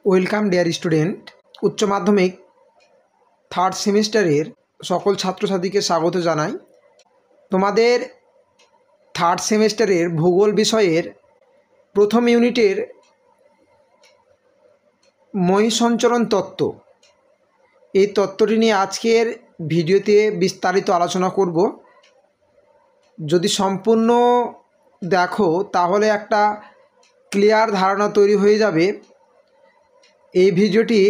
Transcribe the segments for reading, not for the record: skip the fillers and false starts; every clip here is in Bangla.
Welcome dear student. উচ্চ মাধ্যমিক থার্ড সেমিস্টারের সকল ছাত্রছাত্রীকে স্বাগত জানাই। তোমাদের থার্ড সেমিস্টারের ভূগোল বিষয়ের প্রথম ইউনিটের মহাসঞ্চরণ তত্ত্ব, এই তত্ত্বটি নিয়ে আজকের ভিডিওতে বিস্তারিত আলোচনা করব। যদি সম্পূর্ণ দেখো তাহলে একটা ক্লিয়ার ধারণা তৈরি হয়ে যাবে। এই ভিডিওটি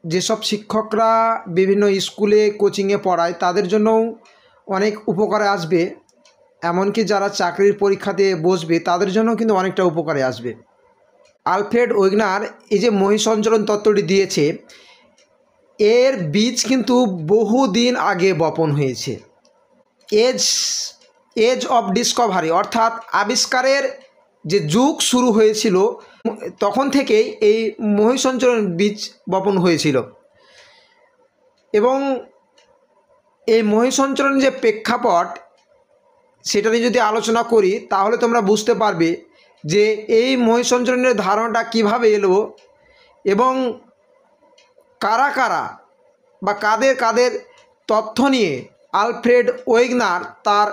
যেসব শিক্ষকরা বিভিন্ন স্কুলে কোচিংয়ে পড়ায় তাদের জন্যও অনেক উপকারে আসবে, এমনকি যারা চাকরির পরীক্ষাতে বসবে তাদের জন্য কিন্তু অনেকটা উপকারে আসবে। আলফ্রেড ওয়েগনার এই যে মহাসঞ্চরণ তত্ত্বটি দিয়েছে, এর বীজ কিন্তু বহুদিন আগে বপন হয়েছে। এজ অফ ডিসকভারি অর্থাৎ আবিষ্কারের যে যুগ শুরু হয়েছিল তখন থেকেই এই মহাসঞ্চরণ বীজ বপন হয়েছিল। এবং এই মহাসঞ্চরণ যে প্রেক্ষাপট সেটা নিয়ে যদি আলোচনা করি তাহলে তোমরা বুঝতে পারবে যে এই মহাসঞ্চরণের ধারণাটা কিভাবে এলো এবং কারা কারা বা কাদের কাদের তথ্য নিয়ে আলফ্রেড ওয়েগনার তার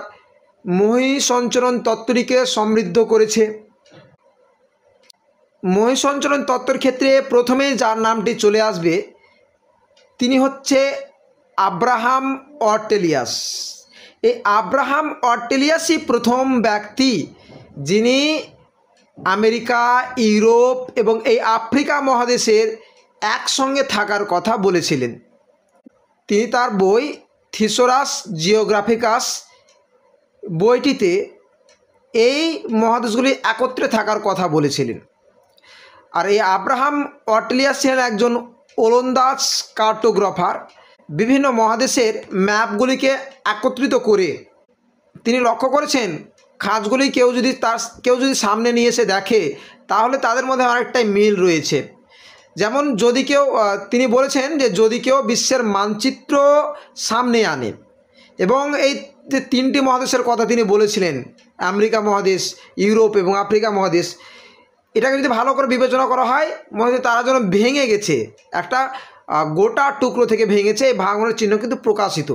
মহাসঞ্চরণ তত্ত্বটিকে সমৃদ্ধ করেছে। মহাসঞ্চরণ তত্ত্বের ক্ষেত্রে প্রথমে যার নামটি চলে আসবে তিনি হচ্ছে আব্রাহাম অর্টেলিয়াস। এই আব্রাহাম অর্টেলিয়াসই প্রথম ব্যক্তি যিনি আমেরিকা, ইউরোপ এবং এই আফ্রিকা মহাদেশের একসঙ্গে থাকার কথা বলেছিলেন। তিনি তার বই থিসরাস জিওগ্রাফিকাস বইটিতে এই মহাদেশগুলি একত্রে থাকার কথা বলেছিলেন। আর এই আব্রাহাম অর্টেলিয়াস ছিলেন একজন ওলন্দাজ কার্টোগ্রাফার। বিভিন্ন মহাদেশের ম্যাপগুলিকে একত্রিত করে তিনি লক্ষ্য করেছেন খাঁজগুলি কেউ যদি সামনে নিয়ে এসে দেখে তাহলে তাদের মধ্যে অনেকটাই মিল রয়েছে। যেমন তিনি বলেছেন যে যদি কেউ বিশ্বের মানচিত্র সামনে আনে, এবং এই যে তিনটি মহাদেশের কথা তিনি বলেছিলেন, আমেরিকা মহাদেশ, ইউরোপ এবং আফ্রিকা মহাদেশ, এটাকে যদি ভালো করে বিবেচনা করা হয় মনে হয় তারা যেন ভেঙে গেছে, একটা গোটা টুকরো থেকে ভেঙেছে। এই ভাঙনের চিহ্ন কিন্তু প্রকাশিত।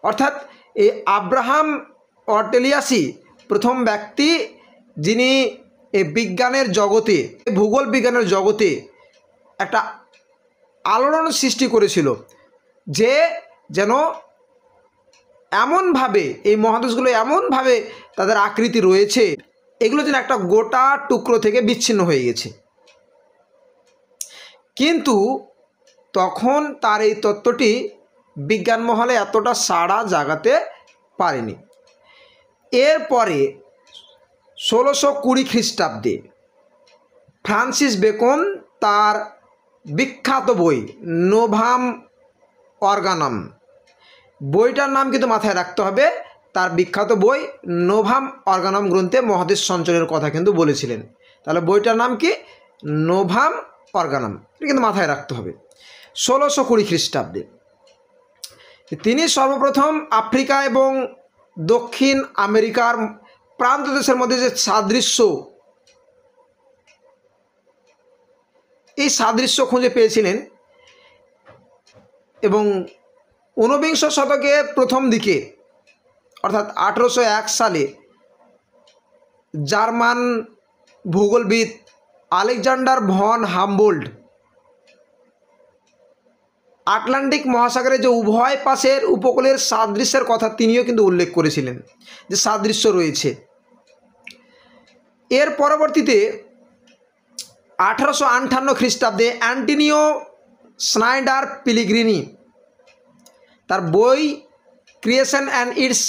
অর্থাৎ এই আব্রাহাম অর্টেলিয়াসই প্রথম ব্যক্তি যিনি এই বিজ্ঞানের জগতে, ভূগোল বিজ্ঞানের জগতে একটা আলোড়ন সৃষ্টি করেছিল যে যেন এমনভাবে এই মহাদেশগুলো এমনভাবে তাদের আকৃতি রয়েছে, এগুলো যেন একটা গোটা টুকরো থেকে বিচ্ছিন্ন হয়ে গেছে। কিন্তু তখন তার এই তত্ত্বটি বিজ্ঞান মহলে এতটা সাড়া জাগাতে পারেনি। এরপরে 1620 খ্রিস্টাব্দে ফ্রান্সিস বেকন তার বিখ্যাত বই নোভাম অর্গানাম, বইটার নাম কিন্তু মাথায় রাখতে হবে, তার বিখ্যাত বই নোভাম অর্গানাম গ্রন্থে মহাদেশ সঞ্চরণের কথা কিন্তু বলেছিলেন। তাহলে বইটার নাম কি? নোভাম অর্গানাম। এটা কিন্তু মাথায় রাখতে হবে। 1620 খ্রিস্টাব্দে তিনি সর্বপ্রথম আফ্রিকা এবং দক্ষিণ আমেরিকার প্রান্ত দেশের মধ্যে যে সাদৃশ্য, এই সাদৃশ্য খুঁজে পেয়েছিলেন। এবং 19বিংশ শতকের প্রথম দিকে অর্থাৎ 1801 সালে জার্মান ভূগোলবিদ আলেকজান্ডার ভন হামবোল্ড আটলান্টিক মহাসাগরের যে উভয় পাশের উপকূলের সাদৃশ্যের কথা তিনিও কিন্তু উল্লেখ করেছিলেন যে সাদৃশ্য রয়েছে। এর পরবর্তীতে 1858 খ্রিস্টাব্দে অ্যান্টনিও স্নাইডার পিলিগ্রিনি তার বই creation and it's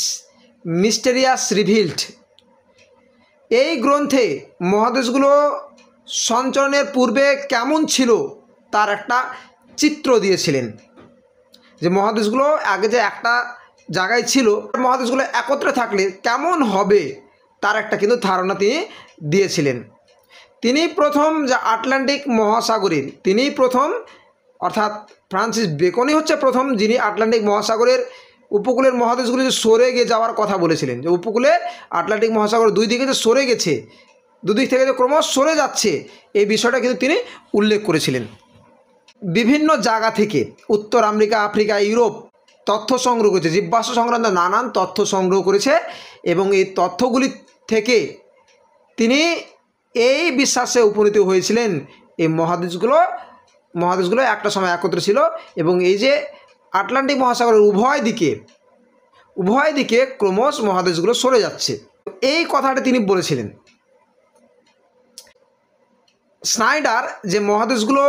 mysterious revealed, এই গ্রন্থে মহাদেশগুলো সঞ্চরণের পূর্বে কেমন ছিল তার একটা চিত্র দিয়েছিলেন। যে মহাদেশগুলো আগে যে একটা জায়গায় ছিল, মহাদেশগুলো একত্রে থাকলে কেমন হবে তার একটা কিন্তু ধারণা তিনি দিয়েছিলেন। তিনি প্রথম যে আটলান্টিক মহাসাগরের অর্থাৎ ফ্রান্সিস বেকনই হচ্ছে প্রথম যিনি আটলান্টিক মহাসাগরের উপকূলের মহাদেশগুলি যে সরে গিয়ে যাওয়ার কথা বলেছিলেন, যে উপকূলে আটলান্টিক মহাসাগর দুই দিকে যে সরে গেছে দুদিক থেকে যে ক্রমশ সরে যাচ্ছে এই বিষয়টা কিন্তু তিনি উল্লেখ করেছিলেন। বিভিন্ন জায়গা থেকে উত্তর আমেরিকা, আফ্রিকা, ইউরোপ তথ্য সংগ্রহ করেছে, জীবাশ্ম সংক্রান্ত নানান তথ্য সংগ্রহ করেছে এবং এই তথ্যগুলি থেকে তিনি এই বিশ্বাসে উপনীত হয়েছিলেন এই মহাদেশগুলো একটা সময় একত্র ছিল এবং এই যে আটলান্টিক মহাসাগরের উভয় দিকে ক্রমশ মহাদেশগুলো সরে যাচ্ছে, এই কথাটা তিনি বলেছিলেন। স্নাইডার যে মহাদেশগুলো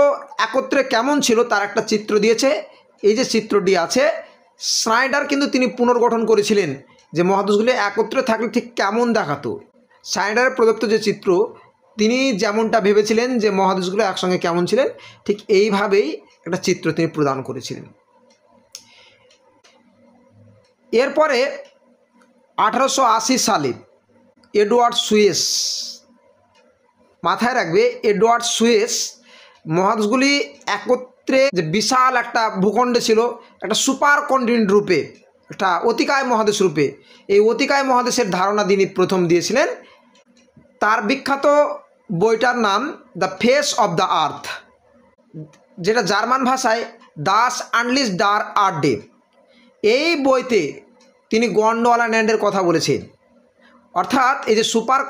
একত্রে কেমন ছিল তার একটা চিত্র দিয়েছে। এই যে চিত্রটি আছে, স্নাইডার কিন্তু তিনি পুনর্গঠন করেছিলেন যে মহাদেশগুলো একত্রে থাকলে ঠিক কেমন দেখাতো। স্নাইডারের প্রদত্ত যে চিত্র, তিনি যেমনটা ভেবেছিলেন যে মহাদেশগুলো একসঙ্গে কেমন ছিলেন, ঠিক এইভাবেই একটা চিত্র তিনি প্রদান করেছিলেন। এরপরে 1880 সালে এডওয়ার্ড সুয়েস, মাথায় রাখবে এডওয়ার্ড সুয়েস মহাদেশগুলি একত্রে যে বিশাল একটা ভূখণ্ডে ছিল, একটা সুপার কন্টিনেন্ট রূপে, একটা অতিকায় মহাদেশ রূপে, এই অতিকায় মহাদেশের ধারণা তিনি প্রথম দিয়েছিলেন। তার বিখ্যাত বইটার নাম the face of the earth, যেটা জার্মান ভাষায় দাস আনলিস ডার আর ডে। এই বইতে তিনি গন্ডওয়ালা ল্যান্ডের কথা বলেছেন, অর্থাৎ এই যে সুপার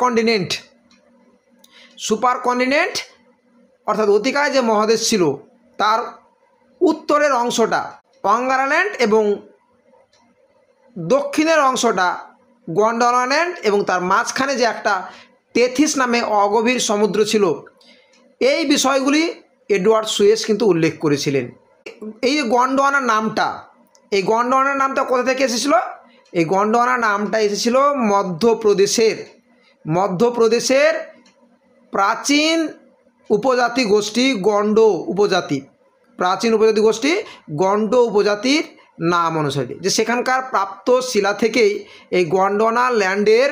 কন্টিনেন্ট অর্থাৎ অতিকায় যে মহাদেশ ছিল তার উত্তরের অংশটা ওয়াঙ্গারাল্যান্ড এবং দক্ষিণের অংশটা গন্ডওয়ালাল্যান্ড এবং তার মাঝখানে যে একটা টেথিস নামে অগভীর সমুদ্র ছিল, এই বিষয়গুলি এডওয়ার্ড সুয়েস কিন্তু উল্লেখ করেছিলেন। এই গন্ডওয়ানা নামটা কোথা থেকে এসেছিল? এই গন্ডওয়ানা নামটা এসেছিল মধ্যপ্রদেশের প্রাচীন উপজাতি গোষ্ঠী গন্ড উপজাতির নাম অনুসারে, যে সেখানকার প্রাপ্ত শিলা থেকেই এই গন্ডওয়ানা ল্যান্ডের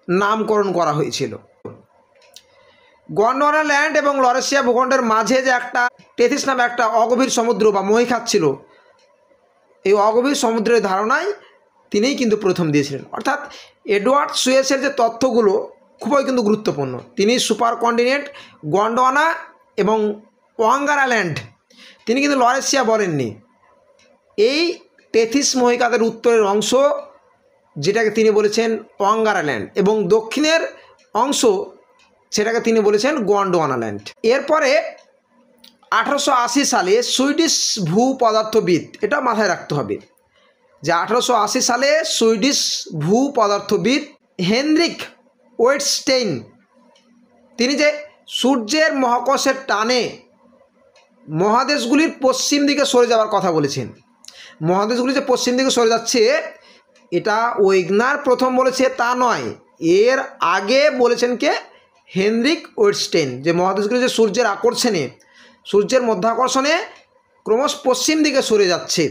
নামকরণ করা হয়েছিল। গন্ডওয়ানা ল্যান্ড এবং লরেশিয়া ভূখণ্ডের মাঝে যে একটা টেথিস নামে একটা অগভীর সমুদ্র বা মহীখাত ছিল, এই অগভীর সমুদ্রের ধারণায় তিনিই কিন্তু প্রথম দিয়েছিলেন। অর্থাৎ এডওয়ার্ড সুয়েসের যে তথ্যগুলো খুবই কিন্তু গুরুত্বপূর্ণ। তিনি সুপার কন্টিনেন্ট, গন্ডওয়ানা এবং ওয়াঙ্গারাল্যান্ড, তিনি কিন্তু লরেশিয়া বলেননি। এই টেথিস মহীখাতের উত্তরের অংশ যেটাকে তিনি বলেছেন ওয়াঙ্গারাল্যান্ড এবং দক্ষিণের অংশ সেটাকে তিনি বলেছেন গন্ডওয়ানাল্যান্ড। এরপরে 1880 সালে সুইডিশ ভূপদার্থবিদ, এটা মাথায় রাখতে হবে যে 1880 সালে সুইডিশ ভূপদার্থবিদ হেনরিক ওয়েটস্টেইন, তিনি যে সূর্যের মহাকর্ষের টানে মহাদেশগুলির পশ্চিম দিকে সরে যাওয়ার কথা বলেছেন। মহাদেশগুলি যে পশ্চিম দিকে সরে যাচ্ছে, এটা ওয়েগনার প্রথম বলেছে তা নয়, এর আগে বলেছেন কে? হেনরিক ওয়েটস্টেইন, যে মহাদেশগুলি যে সূর্যের মধ্যাকর্ষণে ক্রমশ পশ্চিম দিকে সরে যাচ্ছে,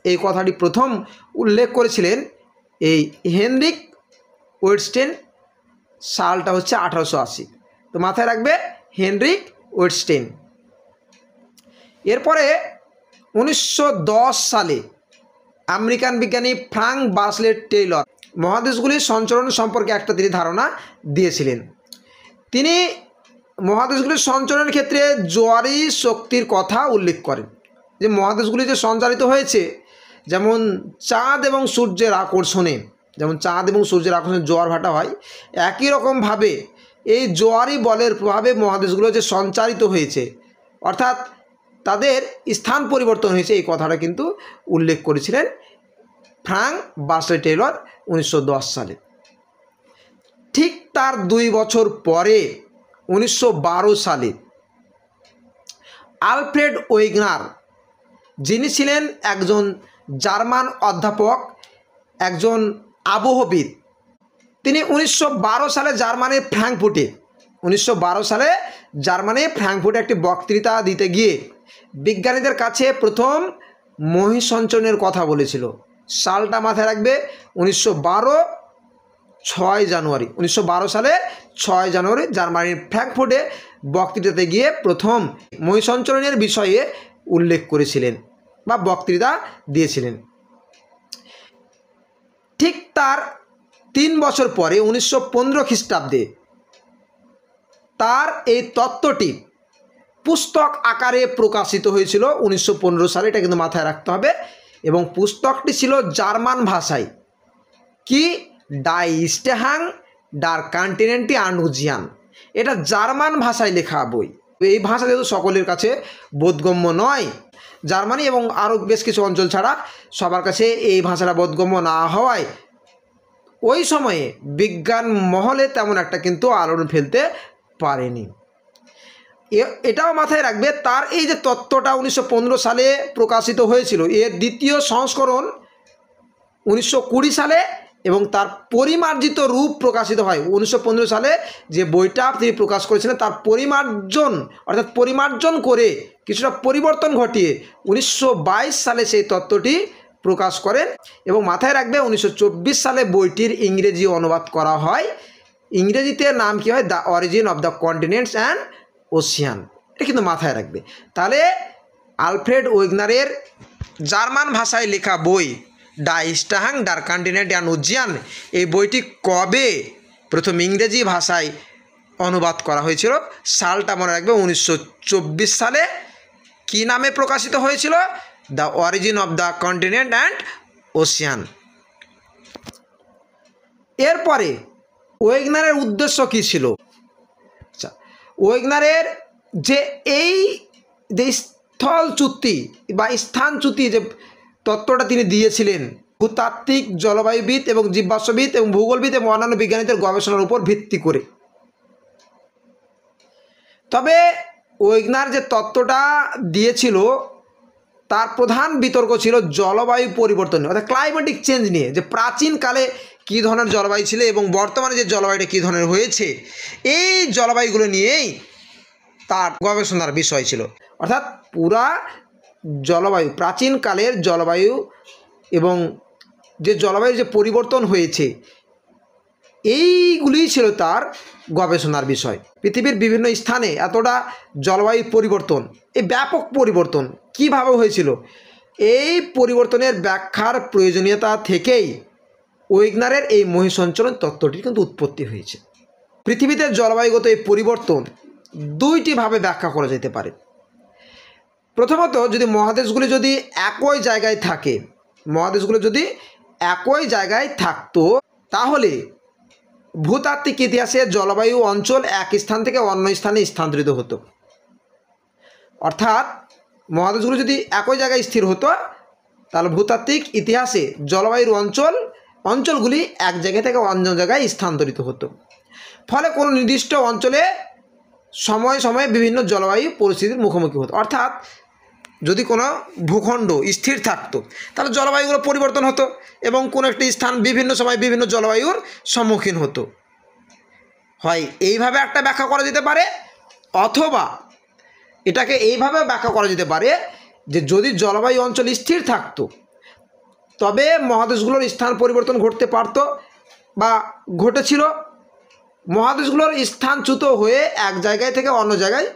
এই কথাটি প্রথম উল্লেখ করেছিলেন এই হেনরিক ওয়েটস্টেইন। সালটা হচ্ছে 1880। তো মাথায় রাখবে হেনরিক ওয়েটস্টেইন। এরপরে 1910 সালে আমেরিকান বিজ্ঞানী ফ্রাঙ্ক বার্টলেট টেইলর মহাদেশগুলির সঞ্চরণ সম্পর্কে একটা তিনি ধারণা দিয়েছিলেন। তিনি মহাদেশগুলির সঞ্চরণের ক্ষেত্রে জোয়ারি শক্তির কথা উল্লেখ করেন, যে মহাদেশগুলি যে সঞ্চারিত হয়েছে, যেমন চাঁদ এবং সূর্যের আকর্ষণে জোয়ার ভাটা হয়, একই রকমভাবে এই জোয়ারি বলের প্রভাবে মহাদেশগুলো যে সঞ্চারিত হয়েছে, অর্থাৎ তাদের স্থান পরিবর্তন হয়েছে, এই কথাটা কিন্তু উল্লেখ করেছিলেন ফ্রাঙ্ক বার্টলেট টেইলর 1910 সালে। ঠিক তার 2 বছর পরে 1912 সালে আলফ্রেড ওয়েগনার, যিনি ছিলেন একজন জার্মান অধ্যাপক, একজন আবহবিদ, তিনি 1912 সালে জার্মানির ফ্র্যাঙ্কফুর্টে একটি বক্তৃতা দিতে গিয়ে বিজ্ঞানীদের কাছে প্রথম মহাসঞ্চরণের কথা বলেছিল। সালটা মাথায় রাখবে 1912 সালে 6 জানুয়ারি জার্মানির ফ্র্যাঙ্কফুর্টে বক্তৃতাতে গিয়ে প্রথম মহাসঞ্চরণের বিষয়ে উল্লেখ করেছিলেন বা বক্তৃতা দিয়েছিলেন। ঠিক তার 3 বছর পরে 1915 খ্রিস্টাব্দে তার এই তত্ত্বটি পুস্তক আকারে প্রকাশিত হয়েছিল 1915 সালে, এটা কিন্তু মাথায় রাখতে হবে। এবং পুস্তকটি ছিল জার্মান ভাষায়, কি ডাই স্টেহাং ডার কন্টিনেন্টি আনুজিয়ান, এটা জার্মান ভাষায় লেখা বই। এই ভাষা যেহেতু সকলের কাছে বোধগম্য নয়, জার্মানি এবং আরও বেশ কিছু অঞ্চল ছাড়া সবার কাছে এই ভাষাটা বোধগম্য না হওয়ায় ওই সময়ে বিজ্ঞান মহলে তেমন একটা কিন্তু আলোড়ন ফেলতে পারেনি। এটাও মাথায় রাখবে, তার এই যে তত্ত্বটা 1915 সালে প্রকাশিত হয়েছিল, এর দ্বিতীয় সংস্করণ 1920 সালে এবং তার পরিমার্জিত রূপ প্রকাশিত হয় 1915 সালে। যে বইটা তিনি প্রকাশ করেছিলেন তার পরিমার্জন করে কিছুটা পরিবর্তন ঘটিয়ে 1922 সালে সেই তত্ত্বটি প্রকাশ করেন। এবং মাথায় রাখবে 1924 সালে বইটির ইংরেজি অনুবাদ করা হয়। ইংরেজিতে নাম কি হয়, the origin of the continents and Ocean, এটা কিন্তু মাথায় রাখবে। তাহলে আলফ্রেড ওয়েগনারের জার্মান ভাষায় লেখা বই die স্টেহাং der continent and Ocean, এই বইটি কবে প্রথম ইংরেজি ভাষায় অনুবাদ করা হয়েছিল সালটা মনে রাখবে 1924 সালে। কি নামে প্রকাশিত হয়েছিল, the origin of the continent and Ocean. এরপরে ওয়েগনারের উদ্দেশ্য কী ছিল? আচ্ছা, ওয়েগনারের যে এই যে স্থলচ্যুতি বা স্থানচ্যুতি যে তত্ত্বটা তিনি দিয়েছিলেন ভূতাত্ত্বিক, জলবায়ুবিদ এবং জীবাশ্মবিদ এবং ভূগোলবিদ এবং অন্যান্য বিজ্ঞানীদের গবেষণার উপর ভিত্তি করে। তবে ওয়েগনার যে তত্ত্বটা দিয়েছিল তার প্রধান বিতর্ক ছিল জলবায়ু পরিবর্তন নিয়ে, অর্থাৎ ক্লাইমেটিক চেঞ্জ নিয়ে, যে প্রাচীনকালে কী ধরনের জলবায়ু ছিল এবং বর্তমানে যে জলবায়ুটা কী ধরনের হয়েছে, এই জলবায়ুগুলো নিয়েই তার গবেষণার বিষয় ছিল। অর্থাৎ পুরা জলবায়ু, প্রাচীনকালের জলবায়ু এবং যে জলবায়ুর যে পরিবর্তন হয়েছে, এইগুলিই ছিল তার গবেষণার বিষয়। পৃথিবীর বিভিন্ন স্থানে এতটা জলবায়ু পরিবর্তন, এই ব্যাপক পরিবর্তন কীভাবে হয়েছিল, এই পরিবর্তনের ব্যাখ্যার প্রয়োজনীয়তা থেকেই ওয়েগনারের এই মহাসঞ্চরণ তত্ত্বটির কিন্তু উৎপত্তি হয়েছে। পৃথিবীতে জলবায়ুগত এই পরিবর্তন দুইটি ভাবে ব্যাখ্যা করা যেতে পারে। প্রথমত, যদি মহাদেশগুলি যদি একই জায়গায় থাকে, মহাদেশগুলো যদি একই জায়গায় থাকতো, তাহলে ভূতাত্ত্বিক ইতিহাসে জলবায়ু অঞ্চল এক স্থান থেকে অন্য স্থানে স্থানান্তরিত হতো। অর্থাৎ মহাদেশগুলো যদি একই জায়গায় স্থির হতো, তাহলে ভূতাত্ত্বিক ইতিহাসে জলবায়ুর অঞ্চলগুলি এক জায়গা থেকে অন্য জায়গায় স্থানান্তরিত হতো। ফলে কোনো নির্দিষ্ট অঞ্চলে সময়ে সময়ে বিভিন্ন জলবায়ু পরিস্থিতির মুখোমুখি হতো। অর্থাৎ যদি কোনো ভূখণ্ড স্থির থাকতো তাহলে জলবায়ুগুলো পরিবর্তন হতো এবং কোনো একটি স্থান বিভিন্ন সময় বিভিন্ন জলবায়ুর সম্মুখীন হতো। হয় এইভাবে একটা ব্যাখ্যা করা যেতে পারে, অথবা এটাকে এইভাবে ব্যাখ্যা করা যেতে পারে যে যদি জলবায়ু অঞ্চল স্থির থাকতো তবে মহাদেশগুলোর স্থান পরিবর্তন ঘটতে পারত বা ঘটেছিল, মহাদেশগুলোর স্থানচ্যুত হয়ে এক জায়গায় থেকে অন্য জায়গায়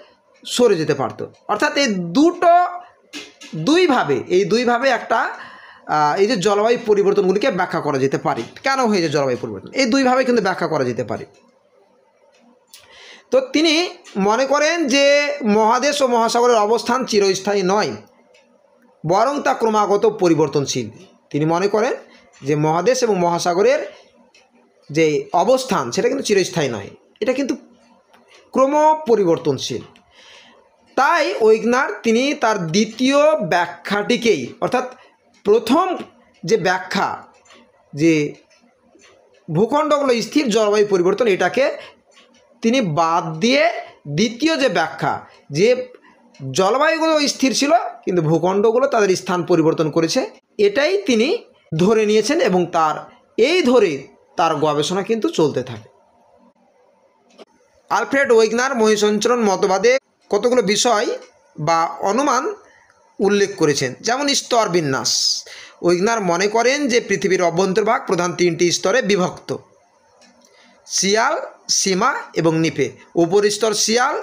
সরে যেতে পারত। অর্থাৎ এই দুইভাবে একটা এই যে জলবায়ু পরিবর্তনগুলিকে ব্যাখ্যা করা যেতে পারে। কেন হয়েছে জলবায়ু পরিবর্তন, এই দুইভাবে কিন্তু ব্যাখ্যা করা যেতে পারে। তো তিনি মনে করেন যে মহাদেশ ও মহাসাগরের অবস্থান চিরস্থায়ী নয়, বরং তা ক্রমাগত পরিবর্তনশীল। তিনি মনে করেন যে মহাদেশ এবং মহাসাগরের যে অবস্থান সেটা কিন্তু চিরস্থায়ী নয়, এটা কিন্তু ক্রম পরিবর্তনশীল। তাই ওয়েগনার তিনি তার দ্বিতীয় ব্যাখ্যাটিকেই, অর্থাৎ প্রথম যে ব্যাখ্যা যে ভূখণ্ডগুলো স্থির জলবায়ু পরিবর্তন, এটাকে তিনি বাদ দিয়ে দ্বিতীয় যে ব্যাখ্যা যে জলবায়ুগুলো স্থির ছিল কিন্তু ভূখণ্ডগুলো তাদের স্থান পরিবর্তন করেছে, এটাই তিনি ধরে নিয়েছেন এবং তার গবেষণা কিন্তু চলতে থাকে। আলফ্রেড ওয়েগনার মহাসঞ্চরণ মতবাদে কতগুলো বিষয় বা অনুমান উল্লেখ করেছেন, যেমন স্তর বিন্যাস। ওয়েগনার মনে করেন যে পৃথিবীর অভ্যন্তরভাগ প্রধান তিনটি স্তরে বিভক্ত: শিয়াল, সীমা এবং নিপে। উপর স্তর শিয়াল,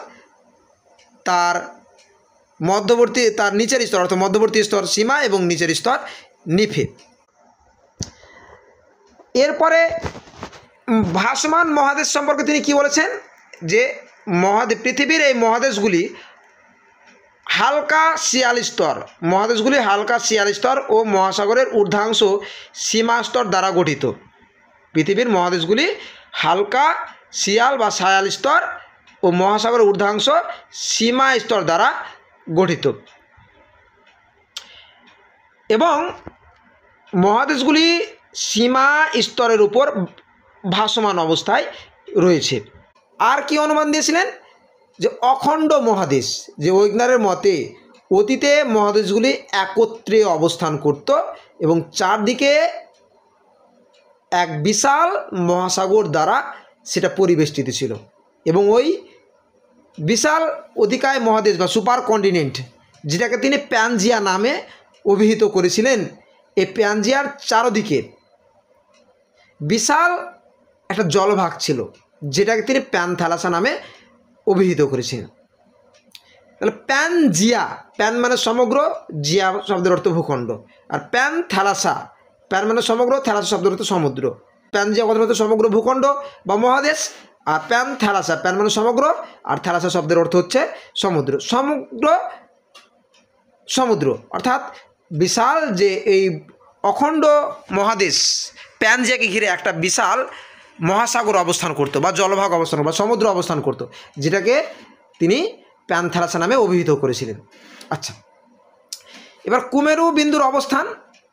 তার নিচের স্তর অর্থাৎ মধ্যবর্তী স্তর সীমা এবং নিচের স্তর নিপে। এরপরে ভাসমান মহাদেশ সম্পর্কে তিনি কি বলেছেন, যে পৃথিবীর এই মহাদেশগুলি হালকা শিয়াল স্তর, মহাদেশগুলি হালকা শিয়াল স্তর ও মহাসাগরের ঊর্ধ্বাংশ সীমা স্তর দ্বারা গঠিত। পৃথিবীর মহাদেশগুলি হালকা শিয়াল বা সায়াল স্তর ও মহাসাগরের ঊর্ধ্বাংশ সীমা স্তর দ্বারা গঠিত এবং মহাদেশগুলি সীমা স্তরের উপর ভাসমান অবস্থায় রয়েছে। আর কি অনুমান দিয়েছিলেন যে অখণ্ড মহাদেশ, যে ওয়েগনারের মতে অতীতে মহাদেশগুলি একত্রে অবস্থান করত এবং চারদিকে এক বিশাল মহাসাগর দ্বারা সেটা পরিবেষ্টিত ছিল এবং ওই বিশাল অধিকায় মহাদেশ বা সুপার কন্টিনেন্ট, যেটাকে তিনি প্যানজিয়া নামে অভিহিত করেছিলেন, এই প্যানজিয়ার চারদিকে বিশাল একটা জলভাগ ছিল যেটাকে তিনি প্যানথালাসা নামে অভিহিত করেছিলেন। তাহলে প্যানজিয়া, প্যান মানে সমগ্র, জিয়া শব্দের অর্থ ভূখণ্ড, আর প্যানথালাসা, প্যান মানে সমগ্র, থ্যালাসা শব্দের অর্থ সমুদ্র। প্যানজিয়া কথার অর্থ সমগ্র ভূখণ্ড বা মহাদেশ, আর প্যানথালাসা, প্যান মানে সমগ্র আর থ্যালাসা শব্দের অর্থ হচ্ছে সমুদ্র। সমগ্র সমুদ্র অর্থাৎ বিশাল যে এই অখণ্ড মহাদেশ প্যানজিয়াকে ঘিরে একটা বিশাল মহাসাগর অবস্থান করতো বা জলভাগ অবস্থান বা সমুদ্র অবস্থান করতো, যেটাকে তিনি প্যানথালাসা নামে অভিহিত করেছিলেন। আচ্ছা, এবার কুমেরু বিন্দুর অবস্থান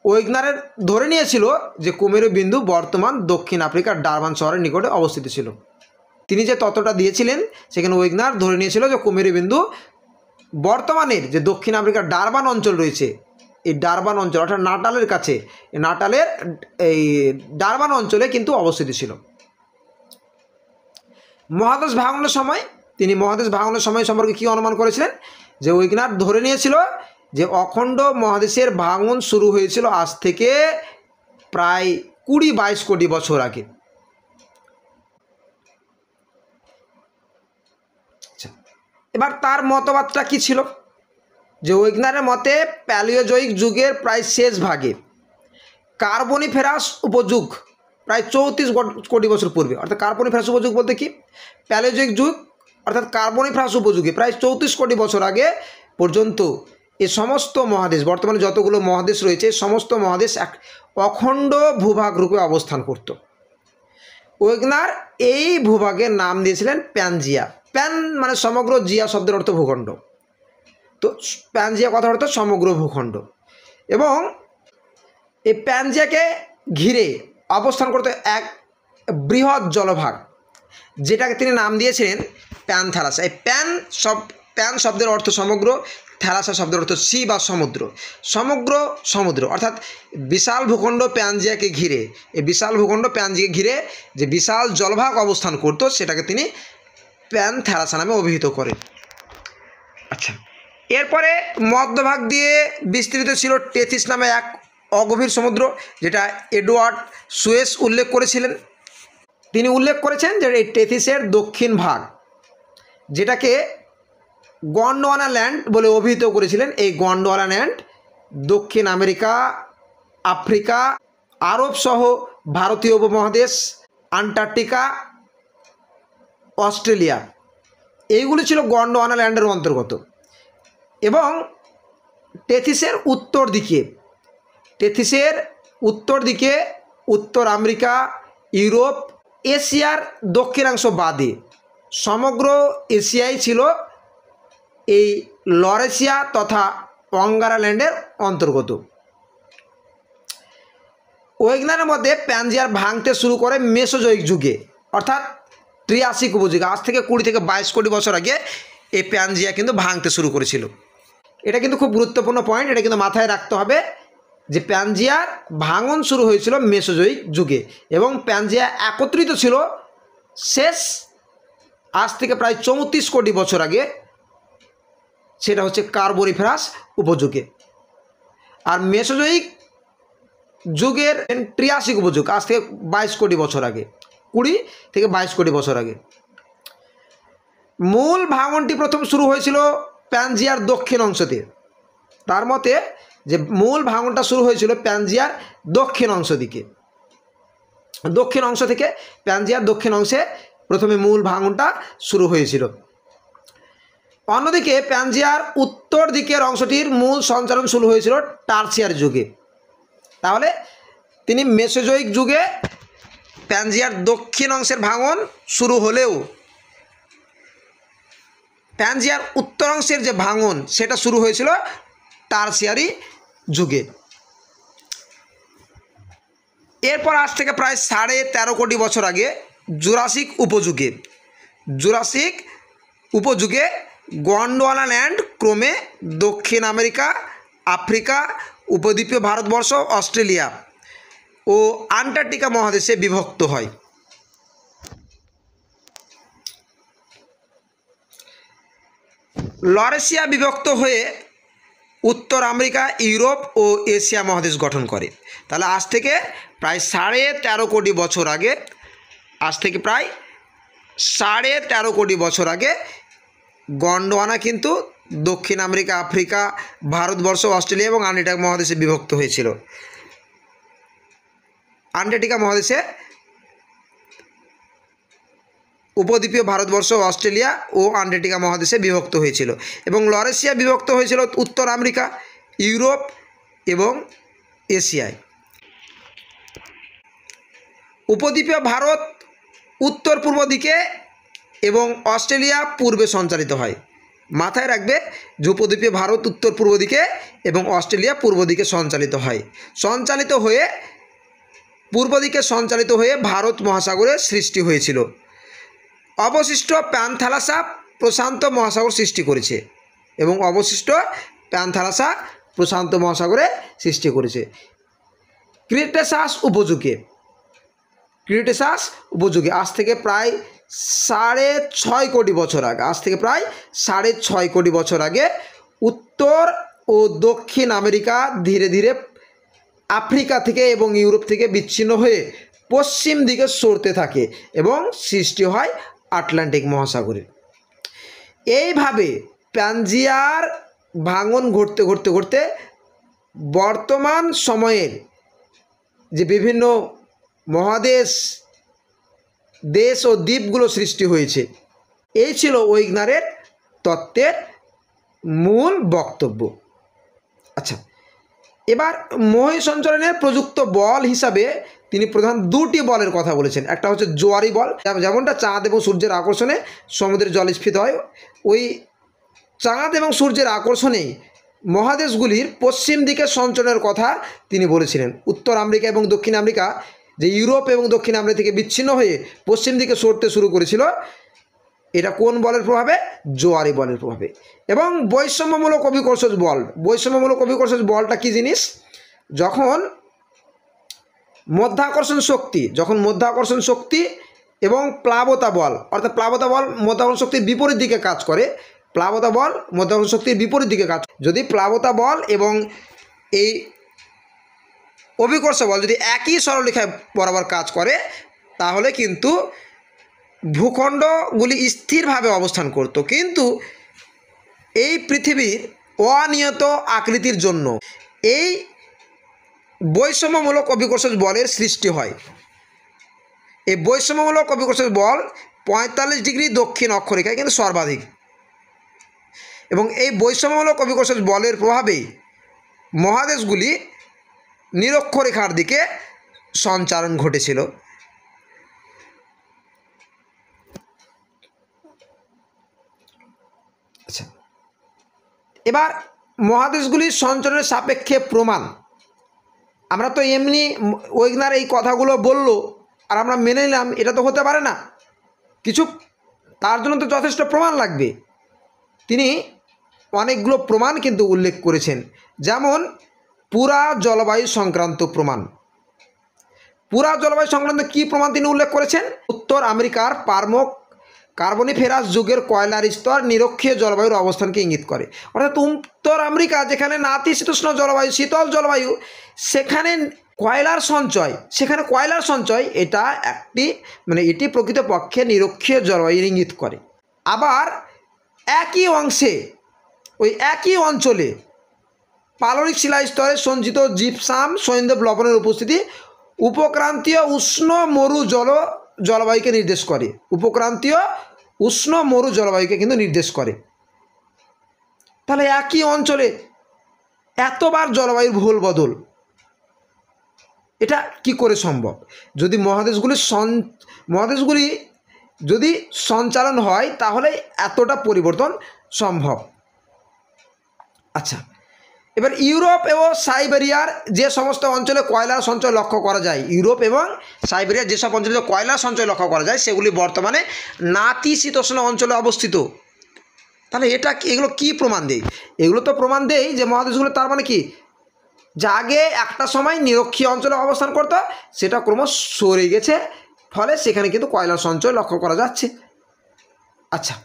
ওয়েগনারের ধরে নিয়েছিল যে কুমেরু বিন্দু বর্তমান দক্ষিণ আফ্রিকার ডারবান শহরের নিকটে অবস্থিত ছিল। তিনি যে তত্ত্বটা দিয়েছিলেন সেখানে ওয়েগনার ধরে নিয়েছিল যে কুমেরু বিন্দু বর্তমানের যে দক্ষিণ আফ্রিকার ডারবান অঞ্চল রয়েছে, এই ডারবান অঞ্চল অর্থাৎ নাটালের কাছে, নাটালের এই ডারবান অঞ্চলে কিন্তু অবস্থিত ছিল। মহাদেশ ভাঙনের সময় তিনি মহাদেশ ভাঙনের সময় সম্পর্কে কী অনুমান করেছিলেন, যে ওয়েগনার ধরে নিয়েছিল যে অখণ্ড মহাদেশের ভাঙন শুরু হয়েছিল আজ থেকে প্রায় 20-22 কোটি বছর আগে। এবার তার মতবাদটা কী ছিল, যে ওয়েগনারের মতে প্যালিওজয়িক যুগের প্রায় শেষ ভাগে কার্বনিফেরাস উপযুগ প্রায় 34 কোটি বছর পূর্বে, অর্থাৎ কার্বনিফেরাস উপযুগ বলতে কি, প্যালিওজয়িক যুগ অর্থাৎ কার্বনিফেরাস উপযুগে প্রায় 34 কোটি বছর আগে পর্যন্ত এই সমস্ত মহাদেশ, বর্তমানে যতগুলো মহাদেশ রয়েছে সমস্ত মহাদেশ এক অখণ্ড ভূভাগ রূপে অবস্থান করত। ওয়েগনার এই ভূভাগের নাম দিয়েছিলেন প্যানজিয়া। প্যান মানে সমগ্র, জিয়া শব্দের অর্থ ভূখণ্ড, তো প্যানজিয়া কথার অর্থ সমগ্র ভূখণ্ড এবং এই প্যানজিয়াকে ঘিরে অবস্থান করত এক বৃহৎ জলভাগ, যেটাকে তিনি নাম দিয়েছিলেন প্যানথালাসা। এই প্যান শব্দের অর্থ সমগ্র, থ্যালাসা শব্দের অর্থ সি বা সমুদ্র, সমগ্র সমুদ্র অর্থাৎ বিশাল ভূখণ্ড প্যানজিয়াকে ঘিরে, এই বিশাল ভূখণ্ড প্যানজিয়াকে ঘিরে যে বিশাল জলভাগ অবস্থান করত সেটাকে তিনি প্যানথালাসা নামে অভিহিত করেন। আচ্ছা, এরপরে মধ্যভাগ দিয়ে বিস্তৃত ছিল টেথিস নামে এক অগভীর সমুদ্র, যেটা এডওয়ার্ড সুয়েস উল্লেখ করেছিলেন। তিনি উল্লেখ করেছেন যে এই টেথিসের দক্ষিণ ভাগ, যেটাকে গন্ডোয়ানা ল্যান্ড বলে অভিহিত করেছিলেন, এই গন্ডোয়ানা ল্যান্ড দক্ষিণ আমেরিকা, আফ্রিকা, আরব সহ ভারতীয় উপমহাদেশ, আন্টার্কটিকা, অস্ট্রেলিয়া, এইগুলি ছিল গন্ডোয়ানা ল্যান্ডের অন্তর্গত। এবং টেথিসের উত্তর দিকে উত্তর আমেরিকা, ইউরোপ, এশিয়ার দক্ষিণাংশ বাদে সমগ্র এশিয়াই ছিল এই লরেশিয়া তথা অঙ্গারাল্যান্ডের অন্তর্গত। ওয়েগনারের মধ্যে প্যানজিয়ার ভাঙতে শুরু করে মেসোজয়িক যুগে অর্থাৎ ত্রিয়াসিক উপযুগে, আজ থেকে 20 থেকে 22 কোটি বছর আগে এই প্যানজিয়া কিন্তু ভাঙতে শুরু করেছিল। এটা কিন্তু খুব গুরুত্বপূর্ণ পয়েন্ট, এটা কিন্তু মাথায় রাখতে হবে যে প্যানজিয়ার ভাঙন শুরু হয়েছিল মেসোজয়িক যুগে এবং প্যানজিয়া একত্রিত ছিল শেষ আজ থেকে প্রায় 34 কোটি বছর আগে, সেটা হচ্ছে কার্বনিফেরাস উপযুগে। আর মেসোজয়িক যুগের ত্রিয়াসিক উপযুগ আজ থেকে 22 কোটি বছর আগে, 20 থেকে 22 কোটি বছর আগে। মূল ভাঙনটি প্রথম শুরু হয়েছিল প্যানজিয়ার দক্ষিণ অংশতে। তার মতে যে মূল ভাঙনটা শুরু হয়েছিল প্যানজিয়ার দক্ষিণ অংশ থেকে প্যানজিয়ার দক্ষিণ অংশে প্রথমে মূল ভাঙনটা শুরু হয়েছিল। অন্যদিকে প্যানজিয়ার উত্তর দিকের অংশটির মূল সঞ্চালন শুরু হয়েছিল টার্সিয়ার যুগে। তাহলে তিনি মেসোজোয়িক যুগে প্যানজিয়ার দক্ষিণ অংশের ভাঙন শুরু হলেও প্যানজিয়ার উত্তর অংশের যে ভাঙন সেটা শুরু হয়েছিল টার্সিয়ারি যুগে। এরপর আজ থেকে প্রায় 13.5 কোটি বছর আগে জুরাসিক উপযুগে গন্ডওয়ানাল্যান্ড ক্রমে দক্ষিণ আমেরিকা, আফ্রিকা, উপদ্বীপীয় ভারতবর্ষ, অস্ট্রেলিয়া ও আন্টার্কটিকা মহাদেশে বিভক্ত হয়। লরেশিয়া বিভক্ত হয়ে উত্তর আমেরিকা, ইউরোপ ও এশিয়া মহাদেশ গঠন করে। তাহলে আজ থেকে প্রায় 13.5 কোটি বছর আগে গন্ডওয়ানা কিন্তু দক্ষিণ আমেরিকা, আফ্রিকা, ভারতবর্ষ, অস্ট্রেলিয়া এবং আন্টার্কটিকা মহাদেশে বিভক্ত হয়েছিল। আন্টার্কটিকা মহাদেশে উপদ্বীপীয় ভারতবর্ষ, অস্ট্রেলিয়া ও আন্টার্কটিকা মহাদেশে বিভক্ত হয়েছিল এবং লরেশিয়া বিভক্ত হয়েছিল উত্তর আমেরিকা, ইউরোপ এবং এশিয়ায়। উপদ্বীপীয় ভারত উত্তর পূর্ব দিকে এবং অস্ট্রেলিয়া পূর্বে সঞ্চালিত হয়। মাথায় রাখবে যে উপদ্বীপীয় ভারত উত্তর পূর্ব দিকে এবং অস্ট্রেলিয়া পূর্ব দিকে সঞ্চালিত হয়ে ভারত মহাসাগরের সৃষ্টি হয়েছিল। অবশিষ্ট প্যানথালাসা প্রশান্ত মহাসাগর সৃষ্টি করেছে। ক্রিটেশাস উপযুগে আজ থেকে প্রায় 6.5 কোটি বছর আগে উত্তর ও দক্ষিণ আমেরিকা ধীরে ধীরে আফ্রিকা থেকে এবং ইউরোপ থেকে বিচ্ছিন্ন হয়ে পশ্চিম দিকে সরতে থাকে এবং সৃষ্টি হয় আটলান্টিক মহাসাগরের। এইভাবে প্যানজিয়ার ভাঙন ঘটতে বর্তমান সময়ের যে বিভিন্ন মহাদেশ, দেশ ও দ্বীপগুলো সৃষ্টি হয়েছে। এই ছিল ওয়েগনারের তত্ত্বের মূল বক্তব্য। আচ্ছা, এবার মহাসঞ্চালনের প্রযুক্ত বল হিসাবে তিনি প্রধান 2টি বলের কথা বলেছেন। একটা হচ্ছে জোয়ারি বল, যেমনটা চাঁদ এবং সূর্যের আকর্ষণে সমুদ্রের জল স্ফীত হয়, ওই চাঁদ এবং সূর্যের আকর্ষণেই মহাদেশগুলির পশ্চিম দিকে সঞ্চরণের কথা তিনি বলেছিলেন। উত্তর আমেরিকা এবং দক্ষিণ আমেরিকা যে ইউরোপ এবং দক্ষিণ আমেরিকা থেকে বিচ্ছিন্ন হয়ে পশ্চিম দিকে সরতে শুরু করেছিল, এটা কোন বলের প্রভাবে? জোয়ারি বলের প্রভাবে। এবং বৈষম্যমূলক অভিকর্ষজ বলটা কি জিনিস? যখন মধ্যাকর্ষণ শক্তি এবং প্লাবতা বল, অর্থাৎ প্লাবতা বল মধ্যাকর্ষণ শক্তির বিপরীত দিকে কাজ করে, যদি প্লাবতা বল এবং এই অভিকর্ষ বল যদি একই সরলরেখায় বরাবর কাজ করে, তাহলে কিন্তু ভূখণ্ডগুলি স্থিরভাবে অবস্থান করত। কিন্তু এই পৃথিবীর অনিয়ত আকৃতির জন্য এই বৈষম্যমূলক অভিকর্ষজ বলের সৃষ্টি হয়। এই বৈষম্যমূলক অভিকর্ষজ বল 45 ডিগ্রি দক্ষিণ অক্ষরেখায় কিন্তু সর্বাধিক, এবং এই বৈষম্যমূলক অভিকর্ষজ বলের প্রভাবে মহাদেশগুলি নিরক্ষরেখার দিকে সঞ্চারণ ঘটেছিল। আচ্ছা, এবার মহাদেশগুলির সঞ্চালনের সাপেক্ষে প্রমাণ। আমরা তো এমনি ওয়েগনার এই কথাগুলো বলল আর আমরা মেনে নিলাম, এটা তো হতে পারে না। কিছু তার জন্য তো যথেষ্ট প্রমাণ লাগবে। তিনি অনেকগুলো প্রমাণ কিন্তু উল্লেখ করেছেন, যেমন পুরা জলবায়ু সংক্রান্ত প্রমাণ। পুরা জলবায়ু সংক্রান্ত কী প্রমাণ তিনি উল্লেখ করেছেন? উত্তর আমেরিকার কার্বনিফেরাস যুগের কয়লার স্তর নিরক্ষীয় জলবায়ুর অবস্থানকে ইঙ্গিত করে। অর্থাৎ উত্তর আমেরিকা যেখানে নাতিশীতোষ্ণ জলবায়ু, শীতল জলবায়ু, সেখানে কয়লার সঞ্চয় এটা এটি প্রকৃতপক্ষে নিরক্ষীয় জলবায়ুর ইঙ্গিত করে। আবার একই অঞ্চলে পাললিক শিলাস্তরে সঞ্চিত জিপসাম সৈন্ধব লবণের উপস্থিতি উপক্রান্তীয় উষ্ণ মরু জলবায়ুকে নির্দেশ করে, উপক্রান্তীয় উষ্ণ মরু জলবায়ুকে কিন্তু নির্দেশ করে। তাহলে একই অঞ্চলে এতবার জলবায়ুর ভূগোল বদল, এটা কি করে সম্ভব? যদি মহাদেশগুলি যদি সঞ্চালন হয় তাহলে এতটা পরিবর্তন সম্ভব। আচ্ছা, এবার ইউরোপ এবং সাইবেরিয়ার যে সমস্ত অঞ্চলে কয়লার সঞ্চয় লক্ষ্য করা যায়, ইউরোপ এবং সাইবেরিয়ার যেসব অঞ্চলে কয়লার সঞ্চয় লক্ষ্য করা যায় সেগুলি বর্তমানে নাতিশীতোষ্ণ অঞ্চলে অবস্থিত। তাহলে এগুলো কি প্রমাণ দেয়? এগুলো তো প্রমাণ দেয় যে মহাদেশগুলো তার মানে কি, যা আগে একটা সময় নিরক্ষীয় অঞ্চলে অবস্থান করতো সেটা ক্রমশ সরে গেছে, ফলে সেখানে কিন্তু কয়লার সঞ্চয় লক্ষ্য করা যাচ্ছে। আচ্ছা,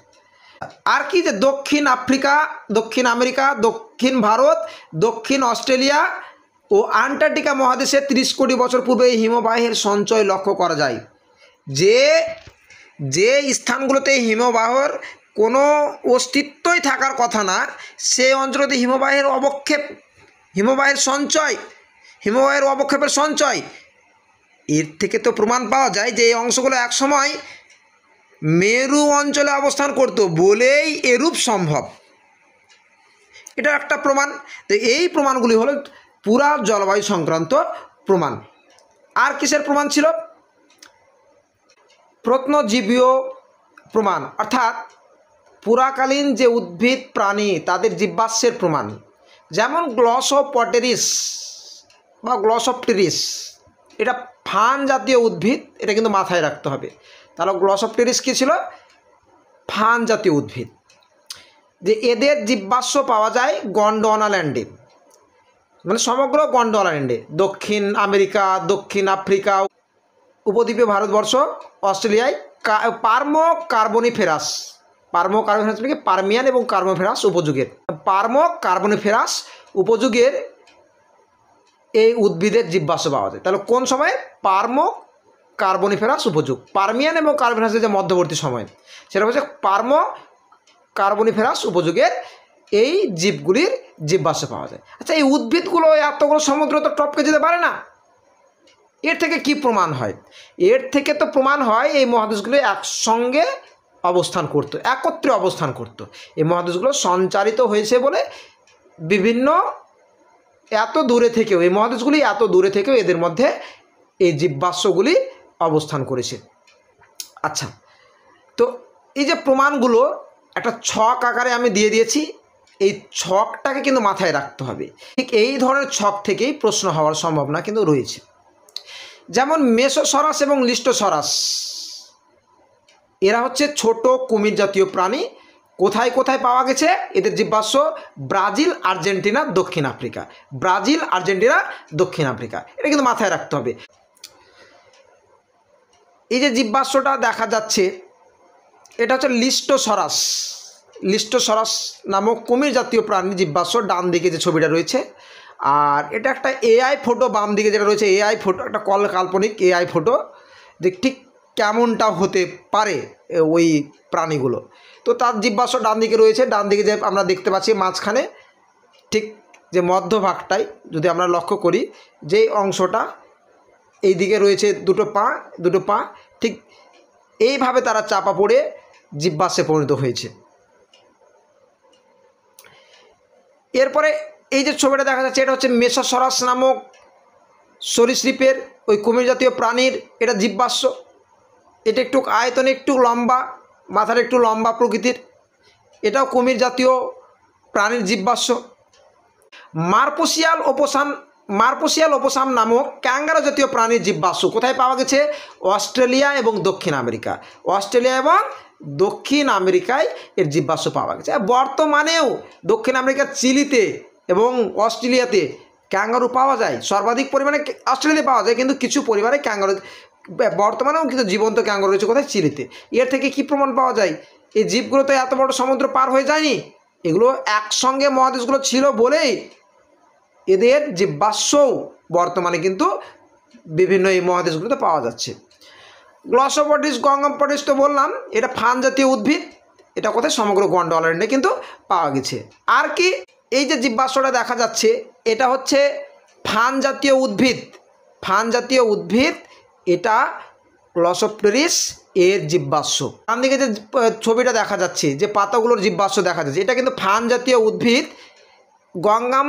আর কি, যে দক্ষিণ আফ্রিকা, দক্ষিণ আমেরিকা, দক্ষিণ ভারত, দক্ষিণ অস্ট্রেলিয়া ও আন্টার্কটিকা মহাদেশে 30 কোটি বছর পূর্বে এই হিমবাহের সঞ্চয় লক্ষ্য করা যায়। যে স্থানগুলোতে হিমবাহের কোনো অস্তিত্বই থাকার কথা না, সেই অঞ্চলতে হিমবাহের অবক্ষেপের সঞ্চয়, এর থেকে তো প্রমাণ পাওয়া যায় যে এই অংশগুলো একসময় মেরু অঞ্চলে অবস্থান করত বলেই এরূপ সম্ভব। এটা একটা প্রমাণ। তো এই প্রমাণগুলি হলো পুরা জলবায়ু সংক্রান্ত প্রমাণ। আর কিসের প্রমাণ ছিল? প্রত্নজীবীয় প্রমাণ, অর্থাৎ পুরাকালীন যে উদ্ভিদ প্রাণী তাদের জীবাশ্মের প্রমাণ, যেমন গ্লসোপ্টেরিস, এটা ফান জাতীয় উদ্ভিদ, এটা কিন্তু মাথায় রাখতে হবে। তাহলে গ্লসোপ্টেরিস কী ছিল? ফান জাতীয় উদ্ভিদ। যে এদের জীবাশ্ম পাওয়া যায় গন্ডোয়ানাল্যান্ডে, মানে সমগ্র গন্ডোয়ানাল্যান্ডে, দক্ষিণ আমেরিকা, দক্ষিণ আফ্রিকা, উপদ্বীপীয় ভারতবর্ষ, অস্ট্রেলিয়ায় কার্বনিফেরাস থেকে পার্মিয়ান এবং কার্বনিফেরাস উপযুগের এই উদ্ভিদের জীবাশ্ম পাওয়া যায়। তাহলে কোন সময়ে? কার্বনিফেরাস উপযুগ, পার্মিয়ান এবং কার্বনিফেরাসের যে মধ্যবর্তী সময়, সেটা হচ্ছে কার্বনিফেরাস উপযুগের এই জীবগুলির জীবাশ্ম পাওয়া যায়। আচ্ছা, এই উদ্ভিদগুলো এতগুলো সমুদ্র তো টপকে যেতে পারে না, এর থেকে কি প্রমাণ হয়? এর থেকে তো প্রমাণ হয় এই মহাদেশগুলো একসঙ্গে একত্রে অবস্থান করত। এই মহাদেশগুলো সঞ্চারিত হয়েছে বলে এই মহাদেশগুলি এত দূরে থেকেও এদের মধ্যে এই জীবাশ্মগুলি অবস্থান করেছে। আচ্ছা, তো এই যে প্রমাণগুলো একটা ছক আকারে আমি দিয়ে দিয়েছি, এই ছকটাকে কিন্তু মাথায় রাখতে হবে। ঠিক এই ধরনের ছক থেকেই প্রশ্ন হওয়ার সম্ভাবনা কিন্তু রয়েছে। যেমন মেসোসরাস এবং লিস্টোসরাস, এরা হচ্ছে ছোট কুমির জাতীয় প্রাণী। কোথায় কোথায় পাওয়া গেছে এদের জীবাশ্ম? ব্রাজিল, আর্জেন্টিনা, দক্ষিণ আফ্রিকা। এটা কিন্তু মাথায় রাখতে হবে। এই যে জীবাশ্মটা দেখা যাচ্ছে, এটা হচ্ছে লিস্টোসরাস নামক কুমির জাতীয় প্রাণীর জীবাশ্ম, ডান দিকে যে ছবিটা রয়েছে। আর এটা একটা এআই ফটো, বাম দিকে যেটা রয়েছে এআই ফটো, একটা কাল্পনিক এআই ফটো, যে ঠিক কেমনটা হতে পারে ওই প্রাণীগুলো। তো তার জীবাশ্ম ডান দিকে রয়েছে, ডান দিকে যে আমরা দেখতে পাচ্ছি মাঝখানে ঠিক যে মধ্যভাগটাই যদি আমরা লক্ষ্য করি, যেই অংশটা এই দিকে রয়েছে দুটো পা ঠিক এইভাবে তারা চাপা পড়ে জীবাশ্মে পরিণত হয়েছে। এরপরে এই যে ছবিটা দেখা যাচ্ছে, এটা হচ্ছে মেসোসরাস নামক সরীসৃপের, ওই কুমির জাতীয় প্রাণীর এটা জীবাশ্ম। এটা একটু আয়তনে একটু লম্বা, মাথার একটু লম্বা প্রকৃতির, এটাও কুমির জাতীয় প্রাণীর জীবাশ্ম। মার্পোসিয়াল ওপোসাম নামক ক্যাঙ্গারো জাতীয় প্রাণীর জীবাশ্ম কোথায় পাওয়া গেছে? অস্ট্রেলিয়া এবং দক্ষিণ আমেরিকায় এর জীবাশ্ম পাওয়া গেছে। বর্তমানেও দক্ষিণ আমেরিকার চিলিতে এবং অস্ট্রেলিয়াতে ক্যাঙ্গারু পাওয়া যায়, সর্বাধিক পরিমাণে অস্ট্রেলিয়াতে পাওয়া যায়, কিন্তু কিছু পরিমাণে ক্যাঙ্গারু বর্তমানেও কিন্তু জীবন্ত ক্যাঙ্গারু রয়েছে কোথায়? চিলিতে। এর থেকে কি প্রমাণ পাওয়া যায়? এই জীবগুলো তো এত বড় সমুদ্র পার হয়ে যায়নি, এগুলো একসঙ্গে মহাদেশগুলো ছিল বলেই এদের জীবাশ্মও বর্তমানে কিন্তু বিভিন্ন এই মহাদেশগুলোতে পাওয়া যাচ্ছে। গঙ্গোপটেরিস তো বললাম, এটা ফান জাতীয় উদ্ভিদ, এটা কোথায়? সমগ্র গন্ডোয়ানাল্যান্ডে কিন্তু পাওয়া গেছে। আর কি, এই যে জীবাশ্মটা দেখা যাচ্ছে, এটা হচ্ছে ফান জাতীয় উদ্ভিদ। এটা গ্লসোপ্টেরিস এর জীবাশ্ম। ডান দিকে যে ছবিটা দেখা যাচ্ছে, যে পাতাগুলোর জীবাশ্ম দেখা যাচ্ছে, এটা কিন্তু ফার্ন জাতীয় উদ্ভিদ, গঙ্গাম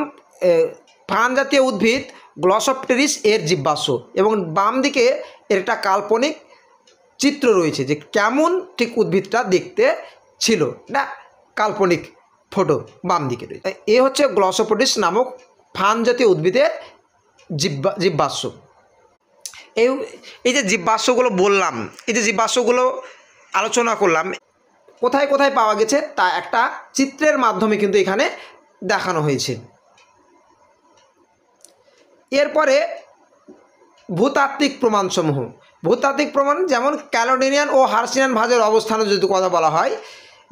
ফার্ন জাতীয় উদ্ভিদ গ্লসোপ্টেরিস এর জীবাশ্ম। এবং বাম দিকে এর একটা কাল্পনিক চিত্র রয়েছে যে কেমন ঠিক উদ্ভিদটা দেখতে ছিল, না কাল্পনিক ফটো বাম দিকে রয়েছে। এ হচ্ছে গ্লসোপ্টেরিস নামক ফার্ন জাতীয় উদ্ভিদের জীবাশ্ম। এই যে জীবাশ্মগুলো বললাম, এই যে জীবাশ্মগুলো আলোচনা করলাম, কোথায় কোথায় পাওয়া গেছে তা একটা চিত্রের মাধ্যমে কিন্তু এখানে দেখানো হয়েছে। এরপরে ভূতাত্ত্বিক প্রমাণসমূহ। ভূতাত্ত্বিক প্রমাণ যেমন ক্যালেডোনিয়ান ও হার্সিয়ান ভাঁজের অবস্থানে যদি কথা বলা হয়,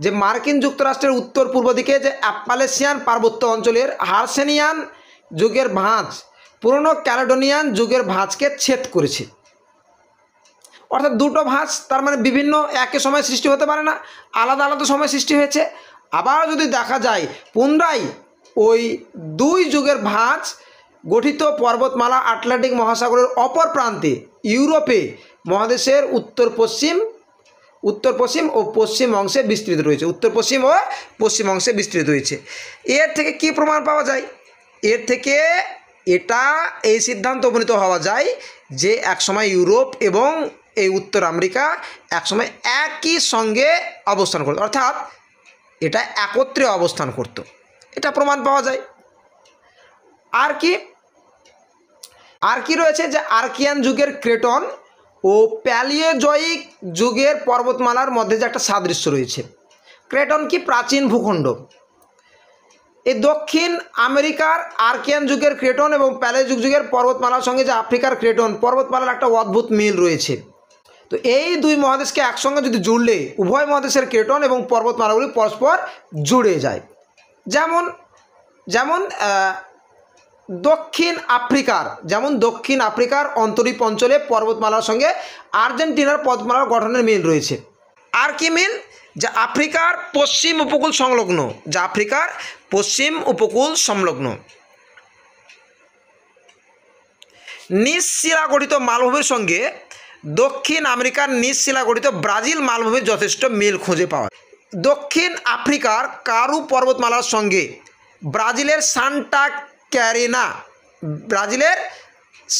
যে মার্কিন যুক্তরাষ্ট্রের উত্তর পূর্ব দিকে যে অ্যাপালেসিয়ান পার্বত্য অঞ্চলের হার্সেনিয়ান যুগের ভাঁজ পুরনো ক্যালেডোনিয়ান যুগের ভাঁজকে ছেদ করেছে। অর্থাৎ দুটো ভাঁজ, তার মানে বিভিন্ন একই সময় সৃষ্টি হতে পারে না, আলাদা আলাদা সময় সৃষ্টি হয়েছে। আবার যদি দেখা যায় পুনরায় ওই দুই যুগের ভাঁজ গঠিত পর্বতমালা আটলান্টিক মহাসাগরের অপর প্রান্তে ইউরোপে মহাদেশের উত্তর পশ্চিম ও পশ্চিম অংশে বিস্তৃত রয়েছে, উত্তর পশ্চিম ও পশ্চিম অংশে বিস্তৃত রয়েছে। এর থেকে কি প্রমাণ পাওয়া যায়? এর থেকে এই সিদ্ধান্ত উপনীত হওয়া যায় যে একসময় ইউরোপ এবং এই উত্তর আমেরিকা একসময় একই সঙ্গে অবস্থান করত, অর্থাৎ এটা একত্রে অবস্থান করত, এটা প্রমাণ পাওয়া যায়। আর কি রয়েছে, যে আর্কিয়ান যুগের ক্রেটন ও প্যালিওজয়িক যুগের পর্বতমালার মধ্যে যে একটা সাদৃশ্য রয়েছে। ক্রেটন কি? প্রাচীন ভূখণ্ড। এই দক্ষিণ আমেরিকার আর্কিয়ান যুগের ক্রেটন এবং প্যালিওজয়িক যুগের পর্বতমালার সঙ্গে যে আফ্রিকার ক্রেটন পর্বতমালার একটা অদ্ভুত মিল রয়েছে। তো এই দুই মহাদেশকে একসঙ্গে যদি জুড়লে উভয় মহাদেশের ক্রেটন এবং পর্বতমালাগুলি পরস্পর জুড়ে যায়। যেমন দক্ষিণ আফ্রিকার অন্তরীপ অঞ্চলে পর্বতমালার সঙ্গে আর্জেন্টিনার পর্বতমালার গঠনের মিল রয়েছে। আর কি মিল? যে আফ্রিকার পশ্চিম উপকূল সংলগ্ন নিচ শিলা গঠিত মালভূমির সঙ্গে দক্ষিণ আমেরিকার নিচ শিলা গঠিত ব্রাজিল মালভূমির যথেষ্ট মিল খুঁজে পাওয়া। দক্ষিণ আফ্রিকার কারু পর্বতমালার সঙ্গে ব্রাজিলের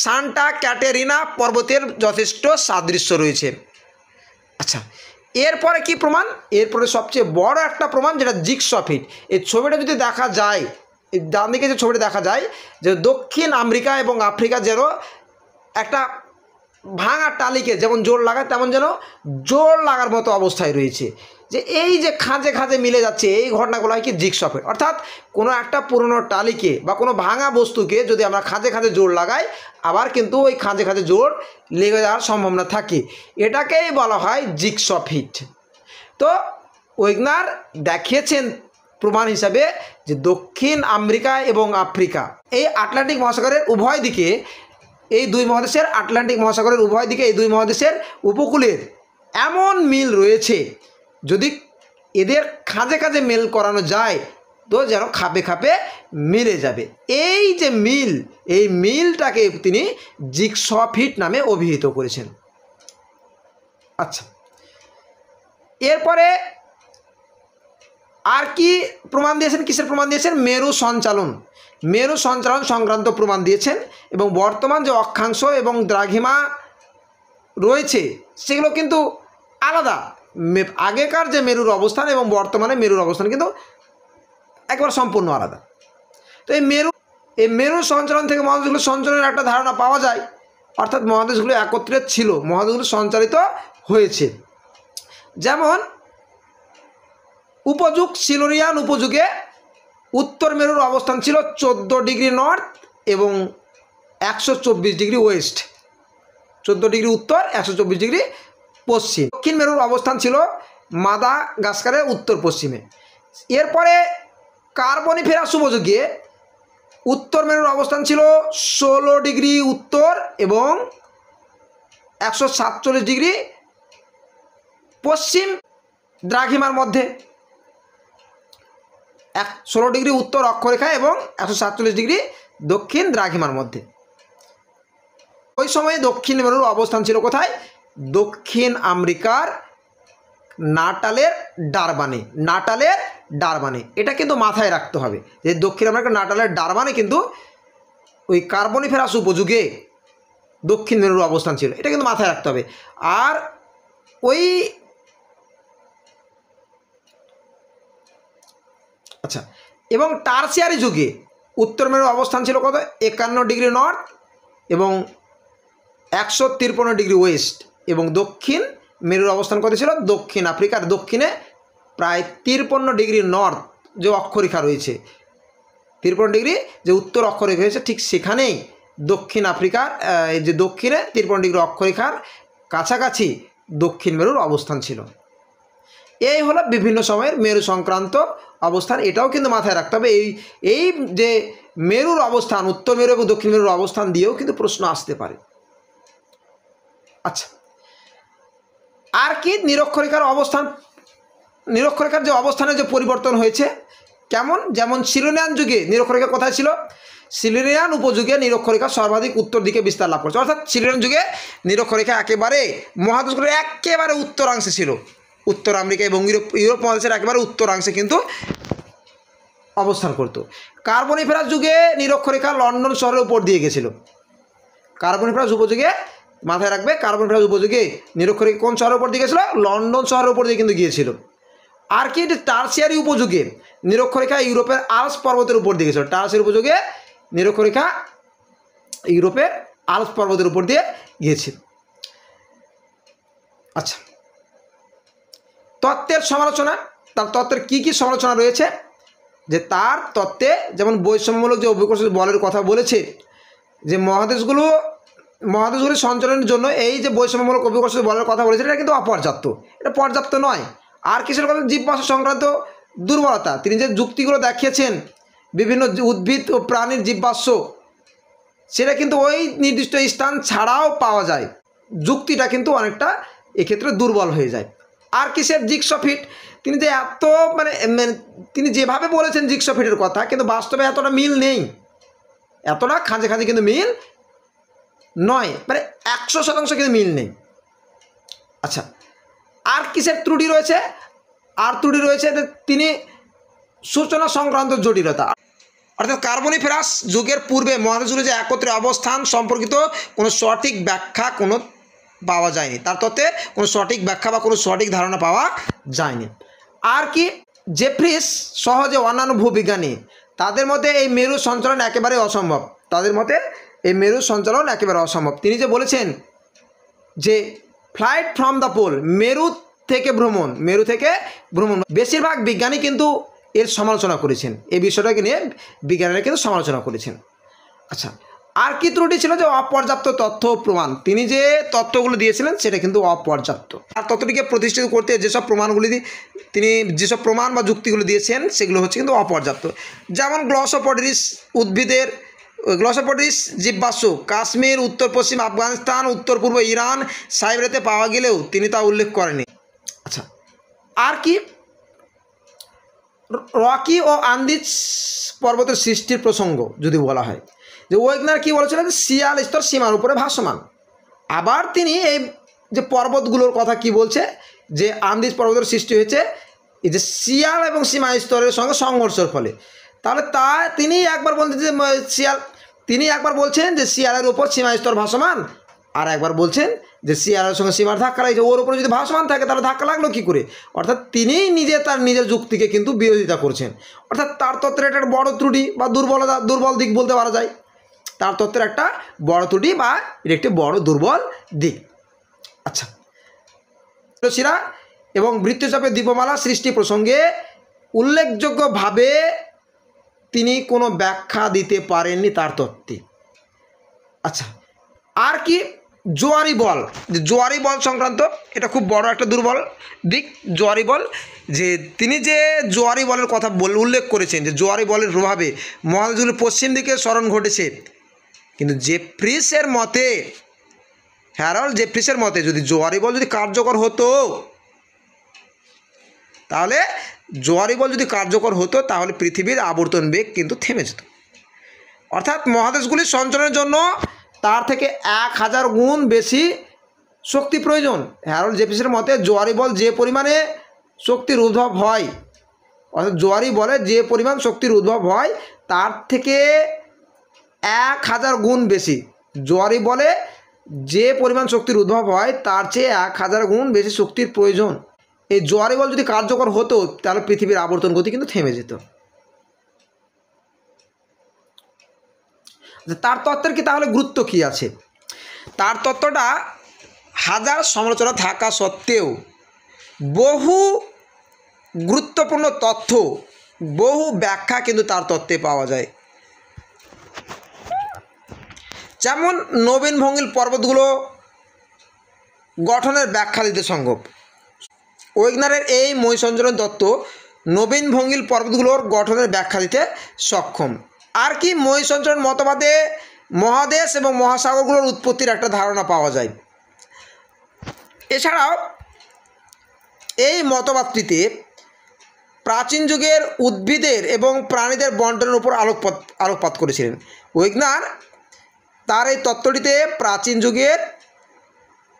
সান্টা ক্যাটেরিনা পর্বতের যথেষ্ট সাদৃশ্য রয়েছে। আচ্ছা, এরপরে কি প্রমাণ? এরপরে সবচেয়ে বড় একটা প্রমাণ, যেটা জিগস ফিট। এই ছবিটা যদি দেখা যায়, এই ডান দিকে যে ছবিটা দেখা যায়, যে দক্ষিণ আমেরিকা এবং আফ্রিকা যেন একটা ভাঙা টালিকে যেমন জোর লাগায় তেমন যেন জোর লাগার মতো অবস্থায় রয়েছে। যে এই যে খাঁজে খাঁজে মিলে যাচ্ছে, এই ঘটনাগুলো হয় কি জিগস ফিট। অর্থাৎ কোনো একটা পুরনো টালিকে বা কোনো ভাঙা বস্তুকে যদি আমরা খাঁজে খাঁজে জোর লাগাই, আবার কিন্তু ওই খাঁজে খাঁজে জোর লেগে যাওয়ার সম্ভাবনা থাকে। এটাকেই বলা হয় জিগস ফিট। তো ওয়েগনার দেখিয়েছেন প্রমাণ হিসাবে যে দক্ষিণ আমেরিকা এবং আফ্রিকা এই আটলান্টিক মহাসাগরের উভয় দিকে, এই দুই মহাদেশের আটলান্টিক মহাসাগরের উভয় দিকে এই দুই মহাদেশের উপকূলের এমন মিল রয়েছে, যদি এদের খাঁজে খাঁজে মেল করানো যায় তো যেন খাপে খাপে মিলে যাবে। এই যে মিল, এই মিলটাকে তিনি জিগস ফিট নামে অভিহিত করেছেন। আচ্ছা, এরপরে আর কি প্রমাণ দিয়েছেন? কিসের প্রমাণ দিয়েছেন? মেরু সঞ্চালন সংক্রান্ত প্রমাণ দিয়েছেন। এবং বর্তমান যে অক্ষাংশ এবং দ্রাঘিমা রয়েছে সেগুলো কিন্তু আলাদা। আগেকার যে মেরুর অবস্থান এবং বর্তমানে মেরুর অবস্থান কিন্তু একবার সম্পূর্ণ আলাদা। তো এই মেরু সঞ্চালন থেকে মহাদেশগুলো সঞ্চালনের একটা ধারণা পাওয়া যায়, অর্থাৎ মহাদেশগুলো একত্রে ছিল, মহাদেশগুলো সঞ্চালিত হয়েছে। যেমন সিলুরিয়ান উপযুগে উত্তর মেরুর অবস্থান ছিল 14 ডিগ্রি নর্থ এবং 124 ডিগ্রি ওয়েস্ট, 14 ডিগ্রি উত্তর 124 ডিগ্রি পশ্চিম। দক্ষিণ মেরুর অবস্থান ছিল মাদাগাস্কারের উত্তর পশ্চিমে। এরপরে কার্বনিফেরাস উপযুগে উত্তর মেরুর অবস্থান ছিল 16 ডিগ্রি উত্তর এবং 147 ডিগ্রি পশ্চিম দ্রাঘিমার মধ্যে। 16 ডিগ্রি উত্তর অক্ষরেখা এবং 147 ডিগ্রি দক্ষিণ দ্রাঘিমার মধ্যে। ওই সময়ে দক্ষিণ মেরুর অবস্থান ছিল কোথায়? দক্ষিণ আমেরিকার নাটালের ডারবানে। এটা কিন্তু মাথায় রাখতে হবে যে দক্ষিণ আমেরিকার নাটালের ডারবানে কিন্তু ওই কার্বনিফেরাস উপযুগে দক্ষিণ মেরুর অবস্থান ছিল, এটা কিন্তু মাথায় রাখতে হবে। আর ওই আচ্ছা, এবং টারসিয়ারি যুগে উত্তর মেরুর অবস্থান ছিল কত? 51 ডিগ্রি নর্থ এবং 153 ডিগ্রি ওয়েস্ট, এবং দক্ষিণ মেরুর অবস্থান কত ছিল? দক্ষিণ আফ্রিকার দক্ষিণে প্রায় 53 ডিগ্রি নর্থ যে অক্ষরেখা রয়েছে, 53 ডিগ্রি যে উত্তর অক্ষরেখা রয়েছে, ঠিক সেখানেই দক্ষিণ আফ্রিকার যে দক্ষিণে 53 ডিগ্রি অক্ষরেখার কাছাকাছি দক্ষিণ মেরুর অবস্থান ছিল। এই হলো বিভিন্ন সময়ের মেরু সংক্রান্ত অবস্থান। এটাও কিন্তু মাথায় রাখতে হবে, এই যে মেরুর অবস্থান, উত্তর মেরু এবং দক্ষিণ মেরুর অবস্থান দিয়েও কিন্তু প্রশ্ন আসতে পারে। আচ্ছা, আর কি নিরক্ষরেখার যে অবস্থানের যে পরিবর্তন হয়েছে কেমন? যেমন সিলোনিয়ান যুগে নিরক্ষরেখা কোথায় ছিল? সিলোনিয়ান উপযুগে নিরক্ষরেখা সর্বাধিক উত্তর দিকে বিস্তার লাভ করেছে। অর্থাৎ সিলোনিয়ান যুগে নিরক্ষরেখা একেবারে মহাদেশগুলোর একেবারে উত্তরাংশে ছিল, উত্তর আমেরিকা এবং ইউরোপ মহাদেশের একেবারে উত্তরাংশে কিন্তু অবস্থান করত। কার্বনিফেরাস যুগে নিরক্ষরেখা লন্ডন শহরের উপর দিয়ে গেছিল। কার্বনিফেরাস উপযুগে মাথায় রাখবে, কার্বনিফেরাস উপযুগে নিরক্ষরেখা কোন শহরের উপর দিয়ে গেছিল? লন্ডন শহরের উপর দিয়ে কিন্তু গিয়েছিল। আর কি? টারসিয়ারি উপযুগে নিরক্ষরেখা ইউরোপের আল্পস পর্বতের উপর দিয়ে গেছিল। টারসিয়ারি উপযুগে নিরক্ষরেখা ইউরোপের আল্পস পর্বতের উপর দিয়ে গিয়েছিল। আচ্ছা, তত্ত্বের সমালোচনা। তার তত্ত্বের কি কি সমালোচনা রয়েছে? যে তার তত্ত্বে যেমন বৈষম্যমূলক যে অভিকর্ষ বলের কথা বলেছে, যে মহাদেশগুলি সঞ্চালনের জন্য এই যে বৈষম্যমূলক অভিকর্ষ বলের কথা বলেছে, এটা কিন্তু অপর্যাপ্ত, এটা পর্যাপ্ত নয়। আর কিসের কথা? জীববাষ্প সংক্রান্ত দুর্বলতা। তিনি যে যুক্তিগুলো দেখিয়েছেন বিভিন্ন উদ্ভিদ ও প্রাণীর জীববাষ্প, সেটা কিন্তু ওই নির্দিষ্ট স্থান ছাড়াও পাওয়া যায়, যুক্তিটা কিন্তু অনেকটা এক্ষেত্রে দুর্বল হয়ে যায়। আর কিসের? জিগসফিট। তিনি যে তিনি যেভাবে বলেছেন জিগসফিটের কথা, কিন্তু বাস্তবে এতটা মিল নেই, এতটা খাঁজে কিন্তু মিল নয়, 100% কিন্তু মিল নেই। আচ্ছা, আর কিসের ত্রুটি রয়েছে? আর ত্রুটি রয়েছে তিনি সূচনা সংক্রান্ত জটিলতা, অর্থাৎ কার্বনিফেরাস যুগের পূর্বে মহাদেশগুলি যে একত্রে অবস্থান সম্পর্কিত কোনো সঠিক ব্যাখ্যা পাওয়া যায়নি। তার তত্ত্বে কোনো সঠিক ব্যাখ্যা বা কোনো সঠিক ধারণা পাওয়া যায়নি। আর কি? জেফ্রিস সহ যে অন্যান্য ভূবিজ্ঞানী, তাদের মধ্যে এই মেরু সঞ্চালন একেবারে অসম্ভব, তিনি যে বলেছেন যে ফ্লাইট ফ্রম দ্য পোল, মেরু থেকে ভ্রমণ, বেশিরভাগ বিজ্ঞানী কিন্তু এর সমালোচনা করেছেন, এই বিষয়টাকে নিয়ে বিজ্ঞানীরা কিন্তু সমালোচনা করেছেন। আচ্ছা, আর কি ত্রুটি ছিল? যে অপর্যাপ্ত তথ্য প্রমাণ। তিনি যে তথ্যগুলো দিয়েছিলেন সেটা কিন্তু অপর্যাপ্ত। আর তথ্যটিকে প্রতিষ্ঠিত করতে তিনি যেসব প্রমাণ বা যুক্তিগুলো দিয়েছেন সেগুলো হচ্ছে কিন্তু অপর্যাপ্ত। যেমন গ্লসোপটেরিস জীববাষ্প কাশ্মীর, উত্তর পশ্চিম আফগানিস্তান, উত্তর পূর্ব ইরান, সাইবেরিয়াতে পাওয়া গেলেও তিনি তা উল্লেখ করেনি। আচ্ছা, আর কি? রকি ও আন্দিজ পর্বতের সৃষ্টির প্রসঙ্গ যদি বলা হয়, যে ওয়েগনার কি বলেছিলেন? শিয়াল স্তর সীমার উপরে ভাসমান। আবার তিনি এই যে পর্বতগুলোর কথা কি বলছে, যে আন্দিজ পর্বতের সৃষ্টি হয়েছে এই যে শিয়াল এবং সীমা স্তরের সঙ্গে সংঘর্ষের ফলে। তাহলে তিনি একবার বলছেন যে শিয়ালের উপর সীমা স্তর ভাসমান, আর একবার বলছেন যে শিয়ালের সঙ্গে সীমার ধাক্কা লাগছে, ওর উপরে যদি ভাসমান থাকে তাহলে ধাক্কা লাগলো কী করে? অর্থাৎ তিনি তার নিজের যুক্তিকে কিন্তু বিরোধিতা করছেন। অর্থাৎ তার তত্ত্বের একটা বড় ত্রুটি বা দুর্বল দিক বলতে পারা যায়। তার তত্ত্বের একটা বড় ত্রুটি বা এর একটি বড় দুর্বল দিক। আচ্ছা, এবং বৃত্তচাপের দ্বীপমালা সৃষ্টি প্রসঙ্গে উল্লেখযোগ্যভাবে তিনি কোনো ব্যাখ্যা দিতে পারেননি তার তত্ত্বে। আচ্ছা, আর কি? জোয়ারি বল সংক্রান্ত, এটা খুব বড় একটা দুর্বল দিক। জোয়ারি বল, যে তিনি যে জোয়ারি বলের কথা উল্লেখ করেছেন, যে জোয়ারি বলের প্রভাবে মহাদেশগুলির পশ্চিম দিকে সরণ ঘটেছে, কিন্তু হ্যারল্ড জেফ্রিসের মতে যদি জোয়ারি বল যদি কার্যকর হতো, তাহলে পৃথিবীর আবর্তন বেগ কিন্তু থেমে যেত। অর্থাৎ মহাদেশগুলির সঞ্চালনের জন্য তার থেকে 1000 গুণ বেশি শক্তি প্রয়োজন। হ্যারল্ড জেফিসের মতে জোয়ারি বল যে পরিমাণে শক্তির উদ্ভব হয়, অর্থাৎ জোয়ারি বলে যে পরিমাণ শক্তির উদ্ভব হয় তার থেকে 1000 গুণ বেশি, জোয়ারি বলে যে পরিমাণ শক্তির উদ্ভব হয় তার চেয়ে 1000 গুণ বেশি শক্তির প্রয়োজন। এই জোয়ারি বল যদি কার্যকর হতো তাহলে পৃথিবীর আবর্তন গতি কিন্তু থেমে যেত। তার তত্ত্বের কি তাহলে গুরুত্ব কী আছে? তার তত্ত্বটা হাজার সমালোচনা থাকা সত্ত্বেও বহু গুরুত্বপূর্ণ তথ্য, বহু ব্যাখ্যা কিন্তু তার তত্ত্বে পাওয়া যায়। যেমন নবীন ভঙ্গিল পর্বতগুলো গঠনের ব্যাখ্যা দিতে সম্ভব। ওয়েগনারের এই মহাসঞ্চরণ তত্ত্ব নবীন ভঙ্গিল পর্বতগুলোর গঠনের ব্যাখ্যা দিতে সক্ষম। আর কি মহাসঞ্চরণ মতবাদে মহাদেশ এবং মহাসাগরগুলোর উৎপত্তির একটা ধারণা পাওয়া যায়। এছাড়াও এই মতবাদটিতে প্রাচীন যুগের উদ্ভিদের এবং প্রাণীদের বন্টনের উপর আলোকপাত করেছিলেন। ওয়েগনার তার এই তত্ত্বটিতে প্রাচীন যুগের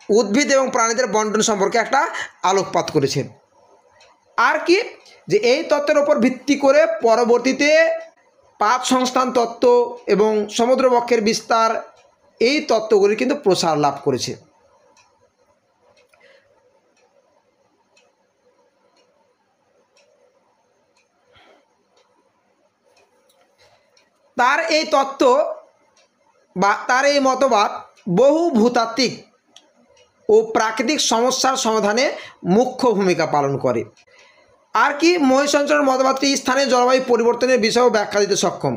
উদ্ভিদ এবং প্রাণীদের বন্টন সম্পর্কে একটা আলোকপাত করেছেন। আর কি যে এই তত্ত্বের উপর ভিত্তি করে পরবর্তীতে পাত সংস্থান তত্ত্ব এবং সমুদ্রবক্ষের বিস্তার, এই তত্ত্বগুলি কিন্তু প্রসার লাভ করেছে। তার এই তত্ত্ব বা তার এই মতবাদ বহু ভূতাত্ত্বিক ও প্রাকৃতিক সমস্যার সমাধানে মুখ্য ভূমিকা পালন করে। আর কি মহাসঞ্চরণ মতবাদটি স্থানীয় জলবায়ু পরিবর্তনের বিষয়েও ব্যাখ্যা দিতে সক্ষম।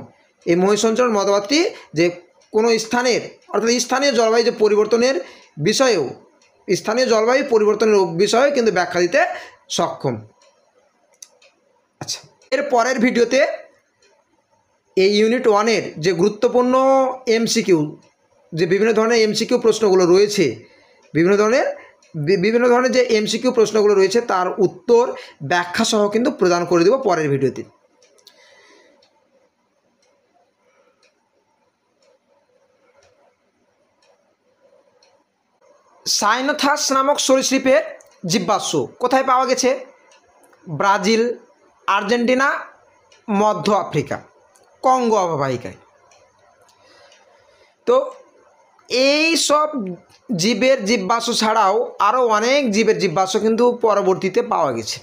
এই মহাসঞ্চরণ মতবাদটি যে কোনো স্থানের, অর্থাৎ স্থানীয় জলবায়ু যে পরিবর্তনের বিষয়েও, স্থানীয় জলবায়ু পরিবর্তনের বিষয়েও কিন্তু ব্যাখ্যা দিতে সক্ষম। আচ্ছা, এর পরের ভিডিওতে এই ইউনিট 1-এর যে গুরুত্বপূর্ণ এমসিকিউ, যে বিভিন্ন ধরনের এমসিকিউ প্রশ্নগুলো রয়েছে, বিভিন্ন ধরনের যে এমসিকিউ প্রশ্নগুলো রয়েছে তার উত্তর ব্যাখ্যা সহ কিন্তু প্রদান করে দেব পরের ভিডিওতে। সাইনোথাস নামক সরীসৃপের জীবাশ্ম কোথায় পাওয়া গেছে? ব্রাজিল, আর্জেন্টিনা, মধ্য আফ্রিকা, কঙ্গো অববাহিকায়। তো এই সব জীবের জীবাশ্ম ছাড়াও আরও অনেক জীবের জীবাশ্ম কিন্তু পরবর্তীতে পাওয়া গেছে।